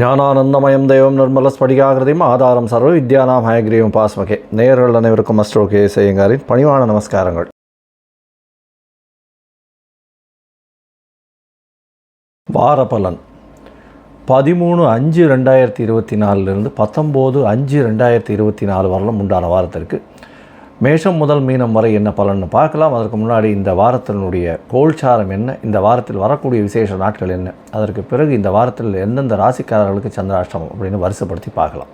ஞானானந்தமயம் தெய்வம் நிர்மலஸ்படிகாகிருதியும் ஆதாரம் சர்வ வித்யானாம் ஹயக்ரீவம் பாஸ்மகே. நேயர்கள் அனைவருக்கும் அஸ்ட்ரோ கே செய்யங்காரின் பணிவான நமஸ்காரங்கள். வாரபலன் 13/5/2024 19/5/2024 வரலும் உண்டான வாரத்திற்கு மேஷம் முதல் மீனம் வரை என்ன பலன்னு பார்க்கலாம். அதற்கு முன்னாடி இந்த வாரத்தினுடைய கோல்சாரம் என்ன, இந்த வாரத்தில் வரக்கூடிய விசேஷ நாட்கள் என்ன, அதற்கு பிறகு இந்த வாரத்தில் எந்தெந்த ராசிக்காரர்களுக்கு சந்திராஷ்டமம் அப்படின்னு வரிசைப்படுத்தி பார்க்கலாம்.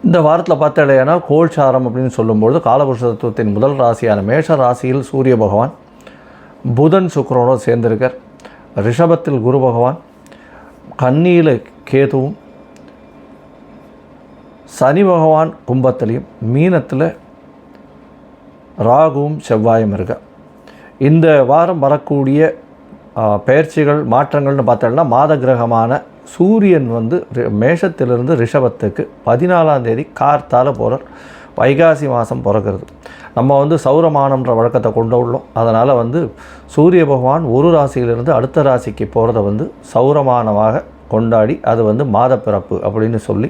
இந்த வாரத்தில் பார்த்தாலேயானால் கோல்சாரம் அப்படின்னு சொல்லும்பொழுது காலபுருஷ தத்துவத்தின் முதல் ராசியான மேஷ ராசியில் சூரிய பகவான் புதன் சுக்கிரனோடு சேர்ந்திருக்கார். ரிஷபத்தில் குரு பகவான், கன்னியில் கேதுவும், சனி பகவான் கும்பத்திலையும், மீனத்தில் ராகுவும் செவ்வாயும் இருக்க. இந்த வாரம் வரக்கூடிய பயிற்சிகள் மாற்றங்கள்னு பார்த்தோம்னா மாத கிரகமான சூரியன் மேஷத்திலிருந்து ரிஷபத்துக்கு 14ஆம் தேதி கார்த்தால போகிறார். வைகாசி மாதம் பிறக்கிறது. நம்ம சௌரமானம்ன்ற வழக்கத்தை கொண்டு உள்ளோம். அதனால் சூரிய பகவான் ஒரு ராசியிலிருந்து அடுத்த ராசிக்கு போகிறத சௌரமானமாக கொண்டாடி அது மாத பிறப்பு அப்படின்னு சொல்லி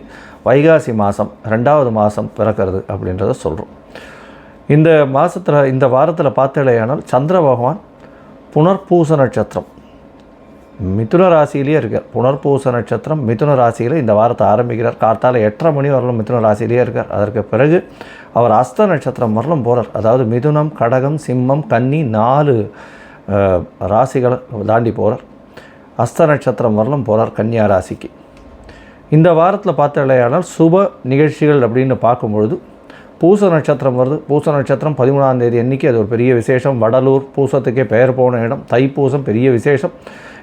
வைகாசி மாதம் 2வது மாதம் பிறக்கிறது அப்படின்றத சொல்கிறோம். இந்த மாதத்தில் இந்த வாரத்தில் பார்த்தேலையானால் சந்திர பகவான் புனர்பூச நட்சத்திரம் மிதுன ராசியிலேயே இருக்கார். புனர்பூச நட்சத்திரம் மிதுன ராசியில் இந்த வாரத்தை ஆரம்பிக்கிறார். கார்த்தால 8:30 மணி வரலும் மிதுன ராசியிலேயே இருக்கார். அதற்கு பிறகு அவர் அஸ்த நட்சத்திரம் வரலும் போகிறார். அதாவது மிதுனம், கடகம், சிம்மம், கன்னி 4 ராசிகளை தாண்டி போகிறார். அஸ்த நட்சத்திரம் வரலும் போகிறார் கன்னியா ராசிக்கு. இந்த வாரத்தில் பார்த்தாலேயானால் சுப நிகழ்ச்சிகள் அப்படின்னு பார்க்கும்பொழுது பூச நட்சத்திரம் வருது. பூச நட்சத்திரம் 13ஆம் தேதி அன்றைக்கி அது ஒரு பெரிய விசேஷம். வடலூர் பூசத்துக்கே பெயர் போன இடம். தைப்பூசம் பெரிய விசேஷம்.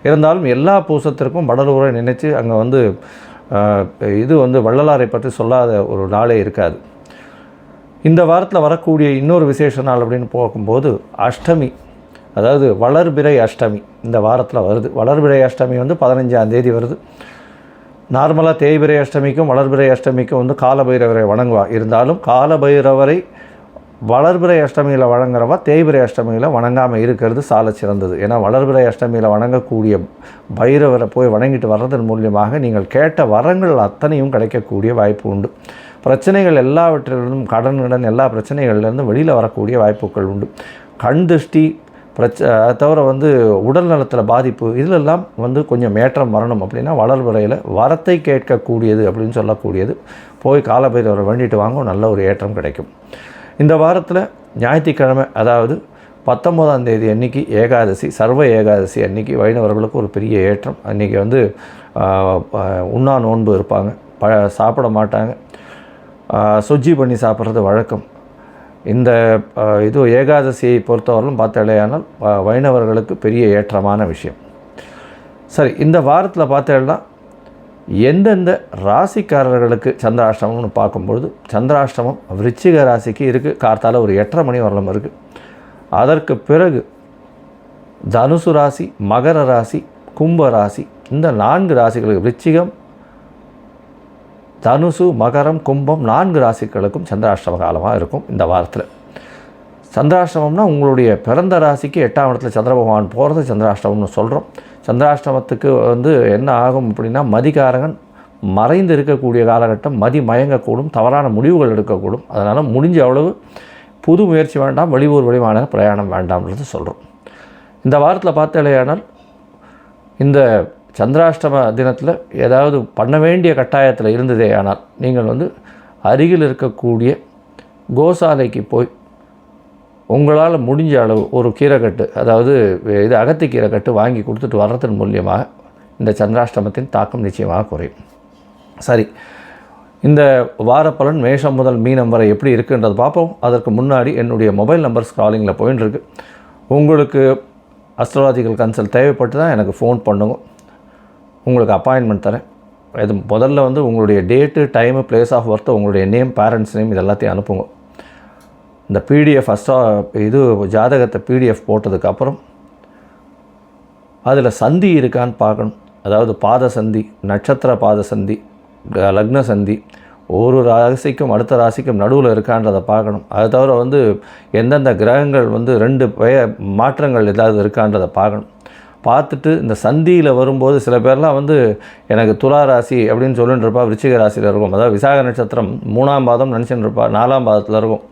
இருந்தாலும் எல்லா பூசத்திற்கும் வடலூரை நினைச்சு அங்கே இது வள்ளலாரை பற்றி சொல்லாத ஒரு நாளே இருக்காது. இந்த வாரத்தில் வரக்கூடிய இன்னொரு விசேஷ நாள் அப்படின்னு பார்க்கும்போது அஷ்டமி, அதாவது வளர்பிறை அஷ்டமி இந்த வாரத்தில் வருது. வளர்பிறை அஷ்டமி 15ஆம் தேதி வருது. நார்மலாக தேய்பிறை அஷ்டமிக்கும் வளர்பிறை அஷ்டமிக்கும் காலபைரவரை வணங்குவா. இருந்தாலும் காலபைரவரை வளர்பிறை அஷ்டமியில் வணங்குறவா தேய்பிறை அஷ்டமியில் வணங்காமல் இருக்கிறது சால சிறந்தது. ஏன்னா வளர்பிறை அஷ்டமியில் வணங்கக்கூடிய பைரவரை போய் வணங்கிட்டு வர்றதன் மூலியமாக நீங்கள் கேட்ட வரங்கள் அத்தனையும் கிடைக்கக்கூடிய வாய்ப்பு உண்டு. பிரச்சனைகள் எல்லாவற்றிலிருந்தும் கடன் எல்லா பிரச்சனைகள்லேருந்தும் வெளியில் வரக்கூடிய வாய்ப்புகள் உண்டு. கண் திருஷ்டி அதை தவிர உடல் நலத்தில் பாதிப்பு இதிலெல்லாம் கொஞ்சம் ஏற்றம் வரணும் அப்படின்னா வளர்பிறையில் வரத்தை கேட்கக்கூடியது அப்படின்னு சொல்லக்கூடியது போய் காலபைரவரை வேண்டிட்டு வாங்க, நல்ல ஒரு ஏற்றம் கிடைக்கும். இந்த வாரத்தில் ஞாயிற்றுக்கிழமை, அதாவது 19ஆம் தேதி அன்றைக்கி ஏகாதசி, சர்வ ஏகாதசி அன்றைக்கி வைணவர்களுக்கு ஒரு பெரிய ஏற்றம். அன்றைக்கி உண்ணா நோன்பு இருப்பாங்க, சாப்பிட மாட்டாங்க, சுஜ்ஜி பண்ணி சாப்பிட்றது வழக்கம். இந்த ஏகாதசியை பொறுத்தவரையிலும் பார்த்தாலேயானால் வைணவர்களுக்கு பெரிய ஏற்றமான விஷயம். சரி, இந்த வாரத்தில் பார்த்தேன்னா எந்தெந்த ராசிக்காரர்களுக்கு சந்திராஷ்டமம்னு பார்க்கும்பொழுது சந்திராஷ்டமம் விருச்சிக ராசிக்கு இருக்குது. கார்த்தால ஒரு 8:30 மணி வரலும் இருக்குது. அதற்கு பிறகு தனுசு ராசி, மகர ராசி, கும்ப ராசி, இந்த 4 ராசிகளுக்கு விருச்சிகம், தனுசு, மகரம், கும்பம் 4 ராசிகளுக்கும் சந்திராஷ்டம காலமாக இருக்கும். இந்த வாரத்தில் சந்திராஷ்டமம்னா உங்களுடைய பிறந்த ராசிக்கு 8ஆம் இடத்துல சந்திர பகவான் போகிறது சந்திராஷ்டமம்னு சொல்கிறோம். சந்திராஷ்டமத்துக்கு என்ன ஆகும் அப்படின்னா மதிகாரகன் மறைந்து இருக்கக்கூடிய காலகட்டம், மதி மயங்கக்கூடும், தவறான முடிவுகள் எடுக்கக்கூடும். அதனால் முடிஞ்ச அவ்வளவு புது முயற்சி வேண்டாம், வெளியூர் வெளிமான பிரயாணம் வேண்டாம்ன்றது சொல்கிறோம். இந்த வாரத்தில் பார்த்தாலேயானால் இந்த சந்திராஷ்டம தினத்தில் ஏதாவது பண்ண வேண்டிய கட்டாயத்தில் இருந்ததே ஆனால் நீங்கள் அருகில் இருக்கக்கூடிய கோசாலைக்கு போய் உங்களால் முடிஞ்ச அளவு ஒரு கீரைக்கட்டு, அதாவது அகத்தி கீரைக்கட்டு வாங்கி கொடுத்துட்டு வர்றதன் மூலியமாக இந்த சந்திராஷ்டமத்தின் தாக்கம் நிச்சயமாக குறையும். சரி, இந்த வாரப்பலன் மேஷம் முதல் மீனம் வரை எப்படி இருக்குன்றது பார்ப்போம். அதற்கு முன்னாடி என்னுடைய மொபைல் நம்பர் ஸ்க்ராலிங்கில் போயின்னு இருக்கு. உங்களுக்கு அஸ்ட்ராலஜிக்கல் கன்சல்ட் தேவைப்பட்டு தான் எனக்கு ஃபோன் பண்ணுங்க. உங்களுக்கு அப்பாயின்மெண்ட் தரேன். இது முதல்ல உங்களுடைய date, time, place of birth, உங்களுடைய நேம், பேரண்ட்ஸ் நேம் இது எல்லாத்தையும் அனுப்புங்க. இந்த பிடிஎஃப் ஜாதகத்தை பிடிஎஃப் போட்டதுக்கப்புறம் அதில் சந்தி இருக்கான்னு பார்க்கணும். அதாவது பாத சந்தி, நட்சத்திர பாத சந்தி, லக்ன சந்தி, ஒரு ராசிக்கும் அடுத்த ராசிக்கும் நடுவில் இருக்கான்றதை பார்க்கணும். அது தவிர எந்தெந்த கிரகங்கள் 2 மாற்றங்கள் ஏதாவது இருக்கான்றதை பார்க்கணும். பார்த்துட்டு இந்த சந்தியில் வரும்போது சில பேர்லாம் வந்து எனக்கு துலா ராசி அப்படின்னு சொல்லிட்டு இருப்பா, விருச்சிக ராசியில் இருக்கும். அதாவது விசாக நட்சத்திரம் 3ஆம் பாதம் நினச்சிட்டு இருப்பா, 4ஆம் பாதத்தில் இருக்கும்.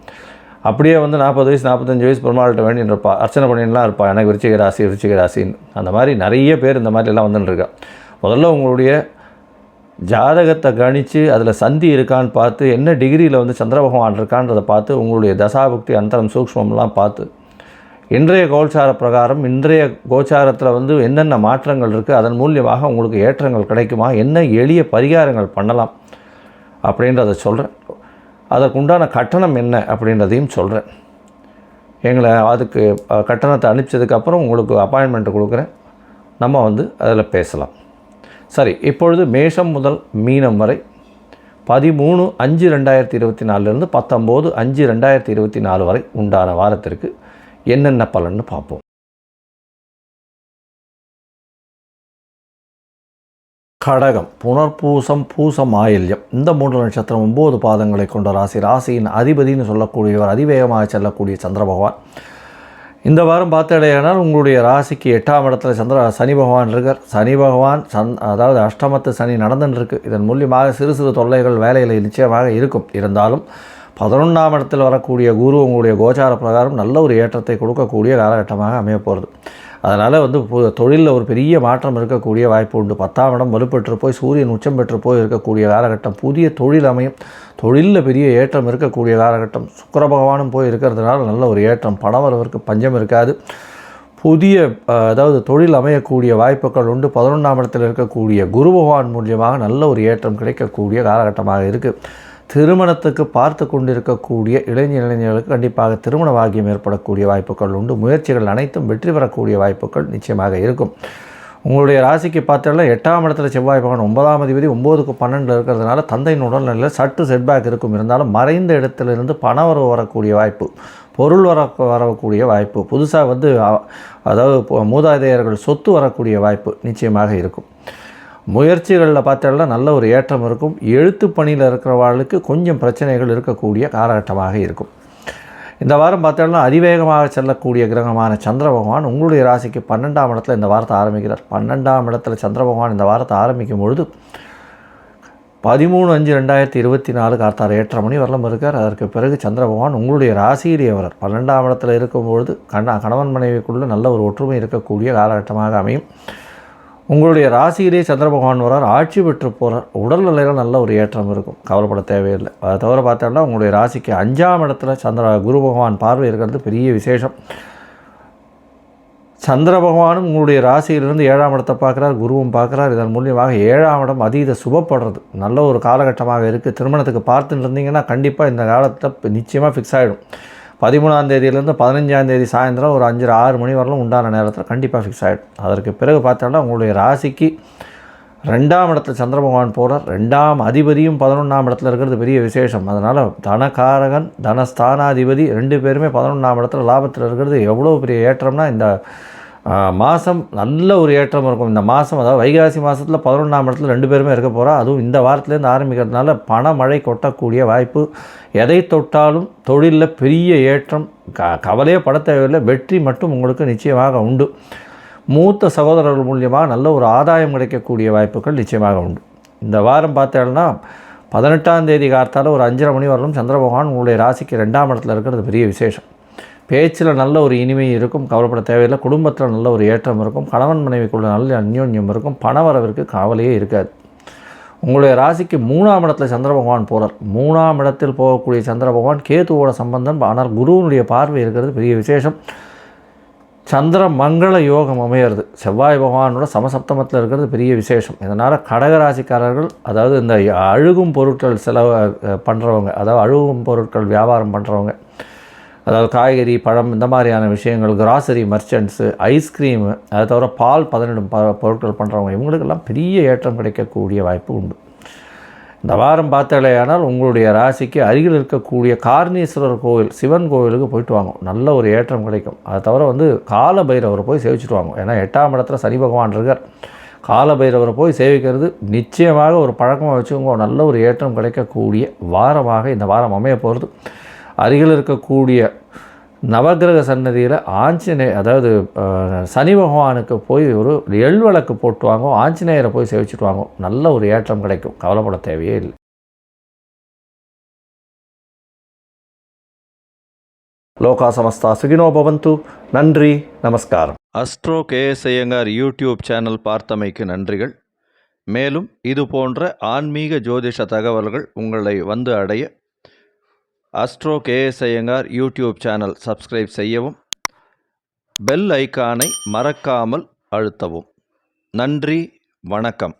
அப்படியே வந்து 40 வயசு 45 வயசு பெருமாள்கிட்ட வேண்டின்னு இருப்பா, அர்ச்சனை பண்ணிட்டுலாம் இருப்பா, எனக்கு விருச்சிக ராசின்னு. அந்த மாதிரி நிறைய பேர் இந்த மாதிரிலாம் வந்துட்டுருக்கா. முதல்ல உங்களுடைய ஜாதகத்தை கணித்து அதில் சந்தி இருக்கான்னு பார்த்து, என்ன டிகிரியில் வந்து சந்திர பகவான் இருக்கான்றதை பார்த்து, உங்களுடைய தசாபுக்தி அந்தரம் சூக்ஷ்மம்லாம் பார்த்து, இன்றைய கோச்சார பிரகாரம் இன்றைய கோச்சாரத்தில் வந்து என்னென்ன மாற்றங்கள் இருக்குது, அதன் மூலியமாக உங்களுக்கு ஏற்றங்கள் கிடைக்குமா, என்ன எளிய பரிகாரங்கள் பண்ணலாம் அப்படின்றத சொல்கிறேன். அதற்குண்டான கட்டணம் என்ன அப்படின்றதையும் சொல்கிறேன். எங்களை அதுக்கு கட்டணத்தை அனுப்பிச்சதுக்கப்புறம் உங்களுக்கு அப்பாயின்மெண்ட் கொடுக்குறேன், நம்ம வந்து அதில் பேசலாம். சரி, இப்பொழுது மேஷம் முதல் மீனம் வரை 13/5/2024 19/5/2024 வரை உண்டான வாரத்திற்கு என்னென்ன பலன்னு பார்ப்போம். கடகம், புனர்பூசம், பூசம், ஆயில்யம் இந்த 3 நட்சத்திரம் 9 பாதங்களை கொண்ட ராசி. ராசியின் அதிபதினு சொல்லக்கூடியவர், அதிவேகமாக செல்லக்கூடிய சந்திர பகவான். இந்த வாரம் பார்த்தடையானால் உங்களுடைய ராசிக்கு 8ஆம் இடத்துல சனி பகவான் இருக்கார். சனி பகவான் அதாவது அஷ்டமத்து சனி நடந்துருக்கு. இதன் மூலியமாக சிறு சிறு தொல்லைகள் வேலையில் நிச்சயமாக இருக்கும். இருந்தாலும் 11ஆம் இடத்தில் வரக்கூடிய குரு உங்களுடைய கோச்சார பிரகாரம் நல்ல ஒரு ஏற்றத்தை கொடுக்கக்கூடிய காலகட்டமாக அமைய போகிறது. அதனால் வந்து தொழிலில் ஒரு பெரிய மாற்றம் இருக்கக்கூடிய வாய்ப்பு உண்டு. 10ஆம் இடம் வலுப்பெற்று போய் சூரியன் உச்சம் பெற்று போய் இருக்கக்கூடிய காலகட்டம். புதிய தொழில் அமையும். தொழிலில் பெரிய ஏற்றம் இருக்கக்கூடிய காலகட்டம். சுக்கிர பகவானும் போய் இருக்கிறதுனால நல்ல ஒரு ஏற்றம். பணவரவிற்கு பஞ்சம் இருக்காது. புதிய அதாவது தொழில் அமையக்கூடிய வாய்ப்புகள் உண்டு. 11ஆம் இடத்தில் இருக்கக்கூடிய குரு பகவான் மூலியமாக நல்ல ஒரு ஏற்றம் கிடைக்கக்கூடிய காலகட்டமாக இருக்குது. திருமணத்துக்கு பார்த்து கொண்டிருக்கக்கூடிய இளைஞர்களுக்கு கண்டிப்பாக திருமண பாக்கியம் ஏற்படக்கூடிய வாய்ப்புகள் உண்டு. முயற்சிகள் அனைத்தும் வெற்றி பெறக்கூடிய வாய்ப்புகள் நிச்சயமாக இருக்கும். உங்களுடைய ராசிக்கு பார்த்தோம்னா 8ஆம் இடத்துல செவ்வாய் பகவான் 9ஆம் அதிபதி 9க்கு 12 இருக்கிறதுனால தந்தையின் உடல்நிலையில் சற்று செட்பேக் இருக்கும். இருந்தாலும் மறைந்த இடத்திலிருந்து பணவரவு வரக்கூடிய வாய்ப்பு, பொருள் வரக்கூடிய வாய்ப்பு, புதுசாக வந்து அதாவது மூதாதையர்கள் சொத்து வரக்கூடிய வாய்ப்பு நிச்சயமாக இருக்கும். முயற்சிகளில் பார்த்தோம்னா நல்ல ஒரு ஏற்றம் இருக்கும். எழுத்து பணியில் இருக்கிறவர்களுக்கு கொஞ்சம் பிரச்சனைகள் இருக்கக்கூடிய காலகட்டமாக இருக்கும். இந்த வாரம் பார்த்தோம்னா அதிவேகமாக செல்லக்கூடிய கிரகமான சந்திர பகவான் உங்களுடைய ராசிக்கு 12ஆம் இடத்துல இந்த வாரத்தை ஆரம்பிக்கிறார். 12ஆம் இடத்துல சந்திர பகவான் இந்த வாரத்தை ஆரம்பிக்கும் பொழுது 13/5/2024 கார்த்தார் 8:30 மணி வரலும் இருக்கார். அதற்கு பிறகு சந்திர பகவான் உங்களுடைய ராசியிலே வரார். 12ஆம் இடத்துல இருக்கும்பொழுது கணவன் மனைவிக்குள்ளே நல்ல ஒரு ஒற்றுமை இருக்கக்கூடிய காலகட்டமாக அமையும். உங்களுடைய ராசியிலே சந்திர பகவான் வரார், ஆட்சி பெற்று போகிறார். உடல்நிலையில் நல்ல ஒரு ஏற்றம் இருக்கும், கவலைப்பட தேவையில்லை. அதை தவிர பார்த்தோம்னா உங்களுடைய ராசிக்கு 5ஆம் இடத்துல குரு பகவான் பார்வை இருக்கிறது பெரிய விசேஷம். சந்திர பகவானும் உங்களுடைய ராசியிலிருந்து 7ஆம் இடத்தை பார்க்குறார், குருவும் பார்க்குறார். இதன் மூலியமாக 7ஆம் இடம் அதீத சுபப்படுறது நல்ல ஒரு காலகட்டமாக இருக்குது. திருமணத்துக்கு பார்த்துட்டு இருந்தீங்கன்னா கண்டிப்பாக இந்த காலத்தை நிச்சயமாக ஃபிக்ஸ் ஆகிடும். 13ஆம் தேதியிலேருந்து 15ஆம் தேதி சாயந்தரம் ஒரு 5-6 மணி வரலும் உண்டான நேரத்தில் கண்டிப்பாக ஃபிக்ஸ் ஆகிடும். அதற்கு பிறகு பார்த்தோம்னா உங்களுடைய ராசிக்கு 2ஆம் இடத்துல சந்திர பகவான் போகிறார். 2ஆம் அதிபதியும் 11ஆம் இடத்துல இருக்கிறது பெரிய விசேஷம். அதனால் தனகாரகன் தனஸ்தானாதிபதி 2 பேருமே 11ஆம் இடத்துல லாபத்தில் இருக்கிறது எவ்வளோ பெரிய ஏற்றம்னா இந்த மாதம் நல்ல ஒரு ஏற்றம் இருக்கும். இந்த மாதம் அதாவது வைகாசி மாதத்தில் 11ஆம் இடத்துல 2 பேருமே இருக்க போகிறா. அதுவும் இந்த வாரத்துலேருந்து ஆரம்பிக்கிறதுனால பணமழை கொட்டக்கூடிய வாய்ப்பு. எதை தொட்டாலும் தொழிலில் பெரிய ஏற்றம், கவலையே பட தேவையில்லை, வெற்றி மட்டும் உங்களுக்கு நிச்சயமாக உண்டு. மூத்த சகோதரர்கள் மூலியமாக நல்ல ஒரு ஆதாயம் கிடைக்கக்கூடிய வாய்ப்புகள் நிச்சயமாக உண்டு. இந்த வாரம் பார்த்தேன்னா 18ஆம் தேதி காலத்தால் ஒரு 5:30 மணி வரலும் சந்திர பகவான் உங்களுடைய ராசிக்கு 2ஆம் இடத்துல இருக்கிறது பெரிய விசேஷம். பேச்சில் நல்ல ஒரு இனிமை இருக்கும், கவலைப்பட தேவையில்லை. குடும்பத்தில் நல்ல ஒரு ஏற்றம் இருக்கும். கணவன் மனைவிக்குள்ள நல்ல அந்யோன்யம் இருக்கும். பணவரவிற்கு கவலையே இருக்காது. உங்களுடைய ராசிக்கு 3ஆம் இடத்துல சந்திர பகவான் போகிறார். 3ஆம் இடத்தில் போகக்கூடிய சந்திர பகவான் கேதுவோட சம்பந்தம், ஆனால் குருவனுடைய பார்வை இருக்கிறது பெரிய விசேஷம். சந்திர மங்கள யோகம் அமையிறது. செவ்வாய் பகவானோட சமசப்தமத்தில் இருக்கிறது பெரிய விசேஷம். இதனால் கடகராசிக்காரர்கள் அதாவது இந்த அழுகும் பொருட்கள் செலவு பண்ணுறவங்க, அதாவது அழுகும் பொருட்கள் வியாபாரம் பண்ணுறவங்க, அதாவது காய்கறி பழம் இந்த மாதிரியான விஷயங்கள், கிராசரி மர்ச்சன்ட்ஸு, ஐஸ்கிரீமு, அதை தவிர பால் 12 பொருட்கள் பண்ணுறவங்க இவங்களுக்கெல்லாம் பெரிய ஏற்றம் கிடைக்கக்கூடிய வாய்ப்பு உண்டு. இந்த வாரம் பார்த்தாலேயானால் உங்களுடைய ராசிக்கு அருகில் இருக்கக்கூடிய கார்ணீஸ்வரர் கோவில், சிவன் கோவிலுக்கு போயிட்டு வாங்க, நல்ல ஒரு ஏற்றம் கிடைக்கும். அதை தவிர வந்து கால பைரவரை போய் சேவிச்சுட்டு வாங்க. ஏன்னா 8ஆம் இடத்துல சனி பகவான் இருக்கார். கால பைரவரை போய் சேவிக்கிறது நிச்சயமாக ஒரு பழக்கமாக வச்சுக்கோங்க. நல்ல ஒரு ஏற்றம் கிடைக்கக்கூடிய வாரமாக இந்த வாரம் அமைய போகிறது. அருகில் இருக்கக்கூடிய நவக்கிரக சன்னதியில் அதாவது சனி பகவானுக்கு போய் ஒரு எள் விளக்கு போட்டு வாங்க, ஆஞ்சநேயரை போய் சேவிச்சுட்டு வாங்க, நல்ல ஒரு ஏற்றம் கிடைக்கும், கவலைப்பட தேவையே இல்லை. லோகா சமஸ்தா சுகினோ பவந்து. நன்றி, நமஸ்காரம். Astro KS Iyengar YouTube channel பார்த்தமைக்கு நன்றிகள். மேலும் இது போன்ற ஆன்மீக ஜோதிஷ தகவல்கள் உங்களை வந்து அடைய astro KS Iyengar YouTube channel subscribe செய்யவும், பெல் ஐக்கானை மறக்காமல் அழுத்தவும். நன்றி, வணக்கம்.